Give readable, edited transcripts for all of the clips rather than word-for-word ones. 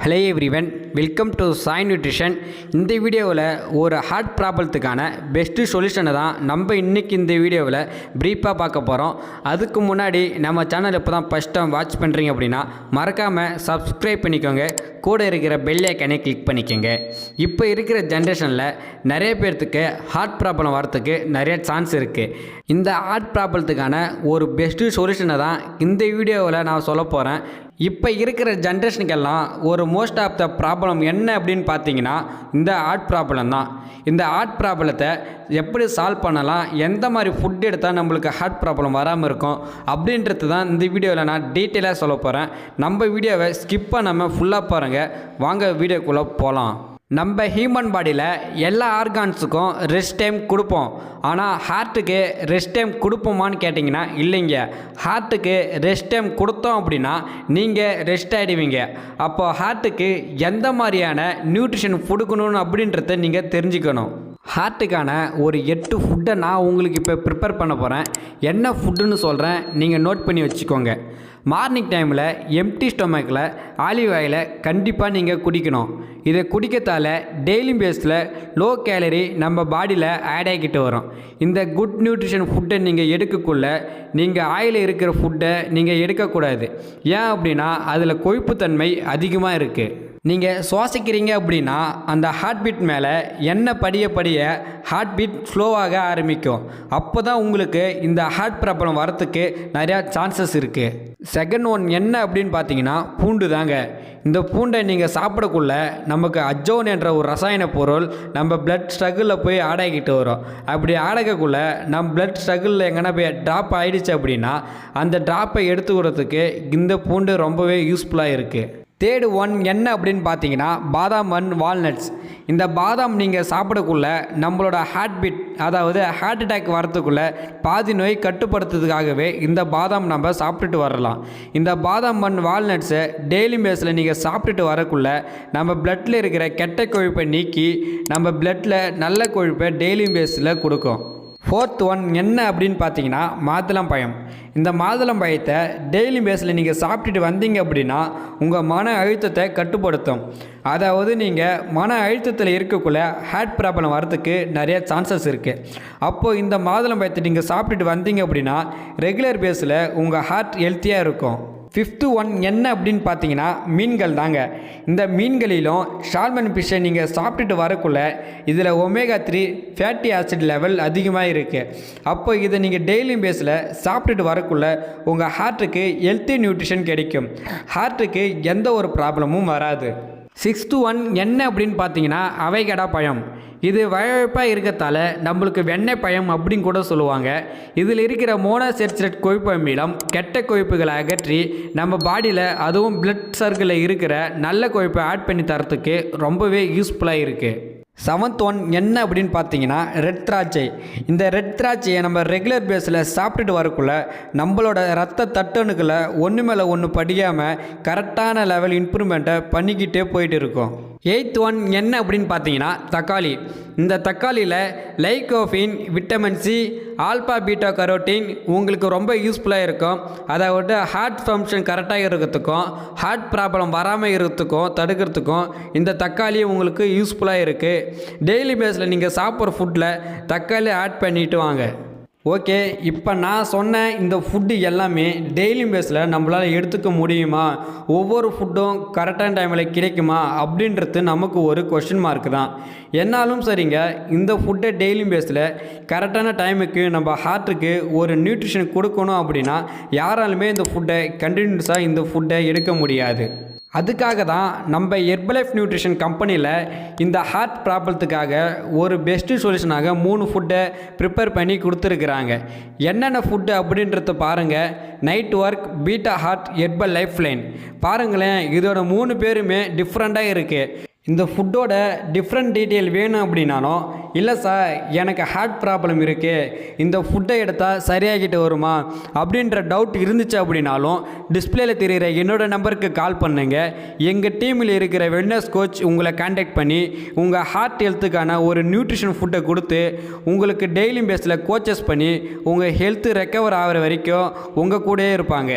Hello everyone, welcome to Sai nutrition. இந்த வீடியோவில் ஒரு ஹார்ட் ப்ராப்ளத்துக்கான பெஸ்ட்டு சொல்யூஷனை தான் நம்ம இன்றைக்கி இந்த வீடியோவில் ப்ரீஃபாக பார்க்க போகிறோம். அதுக்கு முன்னாடி நம்ம சேனல் இப்போ தான் ஃபஸ்ட் டைம் வாட்ச் பண்ணுறீங்க அப்படின்னா மறக்காமல் சப்ஸ்கிரைப் பண்ணிக்கோங்க, கூட இருக்கிற பெல் ஐக்கனை கிளிக் பண்ணிக்கோங்க. இப்போ இருக்கிற ஜென்ரேஷனில் நிறைய பேர்த்துக்கு ஹார்ட் ப்ராப்ளம் வரத்துக்கு நிறைய சான்ஸ் இருக்குது. இந்த ஹார்ட் ப்ராப்ளத்துக்கான ஒரு பெஸ்ட்டு சொல்யூஷனை தான் இந்த வீடியோவில் நான் சொல்ல போகிறேன். இப்போ இருக்கிற ஜென்ரேஷனுக்கெல்லாம் ஒரு மோஸ்ட் ஆஃப் த ப்ராப்ளம் என்ன அப்படின்னு பார்த்தீங்கன்னா இந்த ஹார்ட் ப்ராப்ளம் தான். இந்த ஹார்ட் ப்ராப்ளத்தை எப்படி சால்வ் பண்ணலாம், எந்த மாதிரி ஃபுட் எடுத்தால் நம்மளுக்கு ஹார்ட் ப்ராப்ளம் வராமல் இருக்கும் அப்படின்றது தான் இந்த வீடியோவில் நான் டீட்டெயிலாக சொல்ல போகிறேன். நம்ம வீடியோவை ஸ்கிப் பண்ணாமல் ஃபுல்லாக பாருங்கள். வாங்க வீடியோக்குள்ளே போகலாம். நம்ம ஹியூமன் பாடியில் எல்லா ஆர்கான்ஸுக்கும் ரெஸ்ட் டைம் கொடுப்போம். ஆனால் ஹார்ட்டுக்கு ரெஸ்ட் டைம் கொடுப்போமான்னு கேட்டிங்கன்னா இல்லைங்க. ஹார்ட்டுக்கு ரெஸ்ட் டைம் கொடுத்தோம் அப்படின்னா நீங்கள் ரெஸ்ட் ஆகிடுவீங்க. அப்போது ஹார்ட்டுக்கு எந்த மாதிரியான நியூட்ரிஷன் கொடுக்கணும்னு அப்படின்றத நீங்கள் தெரிஞ்சுக்கணும். ஹார்ட்டுக்கான ஒரு 8 ஃபுட்டை நான் உங்களுக்கு இப்போ ப்ரிப்பேர் பண்ண போகிறேன். என்ன ஃபுட்டுன்னு சொல்கிறேன், நீங்கள் நோட் பண்ணி வச்சுக்கோங்க. மார்னிங் டைமில் எம்டி ஸ்டொமக்கில் ஆலிவ் ஆயிலை கண்டிப்பாக நீங்கள் குடிக்கணும். இதை குடிக்கத்தால் டெய்லி பேஸில் லோ கேலரி நம்ம பாடியில் ஆட் ஆகிக்கிட்டு வரும். இந்த குட் நியூட்ரிஷன் ஃபுட்டை நீங்கள் எடுக்கக்குள்ள நீங்கள் ஆயில் இருக்கிற ஃபுட்டை நீங்கள் எடுக்கக்கூடாது. ஏன் அப்படின்னா அதில் கொழுப்புத்தன்மை அதிகமாக இருக்குது. நீங்கள் சுவாசிக்கிறீங்க அப்படின்னா அந்த ஹார்ட் பீட் மேலே எண்ணெய் படிய படிய ஹார்ட் பீட் ஸ்லோவாக ஆரம்பிக்கும். அப்போ தான் உங்களுக்கு இந்த ஹார்ட் ப்ராப்ளம் வரத்துக்கு நிறையா சான்சஸ் இருக்குது. செகண்ட் ஒன் என்ன அப்படின்னு பார்த்தீங்கன்னா பூண்டு தாங்க. இந்த பூண்டை நீங்கள் சாப்பிடக்குள்ள நமக்கு அஜோன் என்ற ஒரு ரசாயன பொருள் நம்ம பிளட் ஸ்ட்ரகிளில் போய் ஆடாகிட்டு வரும். அப்படி ஆடக்கக்குள்ள நம்ம பிளட் ஸ்ட்ரகிளில் எங்கன்னா போய் ட்ராப் ஆகிடுச்சு அப்படின்னா அந்த ட்ராப்பை எடுத்துக்கிறதுக்கு இந்த பூண்டு ரொம்பவே யூஸ்ஃபுல்லாக இருக்குது. தேர்டு ஒன் என்ன அப்படின்னு பார்த்தீங்கன்னா பாதாம் அண்ட் வால்நட்ஸ். இந்த பாதாம் நீங்கள் சாப்பிடக்குள்ள நம்மளோட ஹார்ட் பீட், அதாவது ஹார்ட் அட்டாக் வரத்துக்குள்ளே பாதி நோய் கட்டுப்படுத்துறதுக்காகவே இந்த பாதாம் நம்ம சாப்பிட்டுட்டு வரலாம். இந்த பாதாம் அண்ட் வால்நட்ஸை டெய்லி பேஸில் நீங்கள் சாப்பிட்டுட்டு வரக்குள்ள நம்ம பிளட்டில் இருக்கிற கெட்ட கொழுப்பை நீக்கி நம்ம பிளட்டில் நல்ல கொழுப்பை டெய்லி பேஸில் கொடுக்கும். ஃபோர்த் ஒன் என்ன அப்படின்னு பார்த்தீங்கன்னா மாதுளம்பழம். இந்த மாதுளம்பழத்தை டெய்லி பேஸில் நீங்கள் சாப்பிட்டுட்டு வந்தீங்க அப்படின்னா உங்கள் மன அழுத்தத்தை கட்டுப்படுத்தும். அதாவது நீங்கள் மன அழுத்தத்தில் இருக்கக்குள்ள ஹார்ட் ப்ராப்ளம் வரதுக்கு நிறைய சான்சஸ் இருக்குது. அப்போது இந்த மாதுளம்பழத்தை நீங்கள் சாப்பிட்டுட்டு வந்தீங்க அப்படின்னா ரெகுலர் பேஸில் உங்கள் ஹார்ட் ஹெல்த்தியாக இருக்கும். ஃபிஃப்த்து ஒன் என்ன அப்படின்னு பார்த்தீங்கன்னா மீன்கள் தாங்க. இந்த மீன்களிலும் சால்மன் ஃபிஷ்ஷை நீங்கள் சாப்பிட்டுட்டு வரக்குள்ள இதில் ஒமேகா 3 ஃபேட்டி ஆசிட் லெவல் அதிகமாக இருக்குது. அப்போ இதை நீங்கள் டெய்லி பேஸில் சாப்பிட்டுட்டு வரக்குள்ள உங்கள் ஹார்ட்டுக்கு ஹெல்த்தி நியூட்ரிஷன் கிடைக்கும். ஹார்ட்டுக்கு எந்த ஒரு ப்ராப்ளமும் வராது. சிக்ஸ்த்து ஒன் என்ன அப்படின்னு பார்த்தீங்கன்னா அவைகடா பழம். இது வழவழப்பாக இருக்கத்தால் நம்மளுக்கு வெண்ணெய் பழம் அப்படின்னு கூட சொல்லுவாங்க. இதில் இருக்கிற மோனோசேச்சுரேட் கொழுப்பு அமிலம் கெட்ட கொழுப்புகளை அகற்றி நம்ம பாடியில், அதுவும் பிளட் சர்க்கிளில் இருக்கிற நல்ல கொழுப்பை ஆட் பண்ணி தரத்துக்கு ரொம்பவே யூஸ்ஃபுல்லாக இருக்குது. செவன்த் ஒன் என்ன அப்படின்னு பார்த்தீங்கன்னா ரெட் திராட்சை. இந்த ரெட் திராட்சையை நம்ம ரெகுலர் பேஸில் சாப்பிட்டுட்டு வரக்குள்ள நம்மளோட ரத்த தட்டணுக்களை ஒன்று மேலே ஒன்று படியாமல் கரெக்டான லெவல் இம்ப்ரூவ்மெண்ட்டை பண்ணிக்கிட்டே போயிட்டு இருக்கோம். எய்த் ஒன் என்ன அப்படின்னு பார்த்தீங்கன்னா தக்காளி. இந்த தக்காளியில் lycopene, vitamin C, alpha beta carotene உங்களுக்கு ரொம்ப யூஸ்ஃபுல்லாக இருக்கும். அதாவது ஹார்ட் ஃபங்க்ஷன் கரெக்டாக இருக்கிறதுக்கும் ஹார்ட் ப்ராப்ளம் வராமல் இருக்கிறதுக்கும் தடுக்கிறதுக்கும் இந்த தக்காளி உங்களுக்கு யூஸ்ஃபுல்லாக இருக்குது. டெய்லி பேஸில் நீங்கள் சாப்பிட்ற ஃபுட்டில் தக்காளி ஆட் பண்ணிட்டு வாங்க. ஓகே, இப்போ நான் சொன்ன இந்த ஃபுட்டு எல்லாமே டெய்லி பேஸில் நம்மளால் எடுத்துக்க முடியுமா, ஒவ்வொரு ஃபுட்டும் கரெக்டான டைமில் கிடைக்குமா அப்படின்றது நமக்கு ஒரு கொஷின் மார்க் தான். என்னாலும் சரிங்க, இந்த ஃபுட்டை டெய்லி பேஸில் கரெக்டான டைமுக்கு நம்ம ஹார்ட்டுக்கு ஒரு நியூட்ரிஷன் கொடுக்கணும் அப்படின்னா யாராலுமே இந்த ஃபுட்டை கண்டினியூஸாக இந்த ஃபுட்டை எடுக்க முடியாது. அதுக்காக தான் நம்ம ஹெர்பலைஃப் நியூட்ரிஷன் கம்பெனியில் இந்த ஹார்ட் ப்ராப்ளத்துக்காக ஒரு பெஸ்ட்டு சொல்யூஷனாக 3 ஃபுட்டை ப்ரிப்பேர் பண்ணி கொடுத்துருக்குறாங்க. என்னென்ன ஃபுட்டு அப்படின்றத பாருங்கள். Night work, beta heart, herbal life line. பாருங்களேன், இதோட 3 பேருமே டிஃப்ரெண்ட்டாக இருக்குது. இந்த ஃபுட்டோட டிஃப்ரெண்ட் டீட்டெயில் வேணும் அப்படின்னாலும், இல்லை சார் எனக்கு ஹார்ட் ப்ராப்ளம் இருக்குது, இந்த ஃபுட்டை எடுத்தால் சரியாகிட்டு வருமா அப்படின்ற டவுட் இருந்துச்சு அப்படின்னாலும் டிஸ்பிளேயில் தெரிகிற என்னோடய நம்பருக்கு கால் பண்ணுங்கள். எங்கள் டீமில் இருக்கிற வெல்னஸ் கோச் உங்களை கான்டாக்ட் பண்ணி உங்கள் ஹார்ட் ஹெல்த்துக்கான ஒரு நியூட்ரிஷன் ஃபுட்டை கொடுத்து உங்களுக்கு டெய்லி பேஸில் கோச்சஸ் பண்ணி உங்கள் ஹெல்த்து ரெக்கவர் ஆகிற வரைக்கும் உங்கள் கூடயே இருப்பாங்க.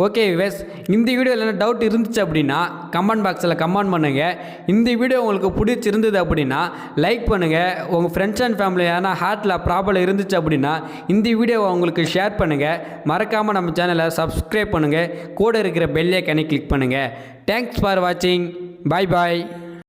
ஓகே விவேஸ், இந்த வீடியோவில் என்ன டவுட் இருந்துச்சு அப்படின்னா கமெண்ட் பாக்ஸில் கமெண்ட் பண்ணுங்கள். இந்த வீடியோ உங்களுக்கு பிடிச்சிருந்தது அப்படின்னா லைக் பண்ணுங்கள். உங்கள் ஃப்ரெண்ட்ஸ் அண்ட் ஃபேமிலி ஏன்னா ஹார்ட்டில் ப்ராப்ளம் இருந்துச்சு அப்படின்னா இந்த வீடியோவை உங்களுக்கு ஷேர் பண்ணுங்கள். மறக்காமல் நம்ம சேனலை சப்ஸ்கிரைப் பண்ணுங்கள். கூட இருக்கிற பெல் ஐகானை கிளிக் பண்ணுங்கள். தேங்க்ஸ் ஃபார் வாட்சிங். பாய் பாய்.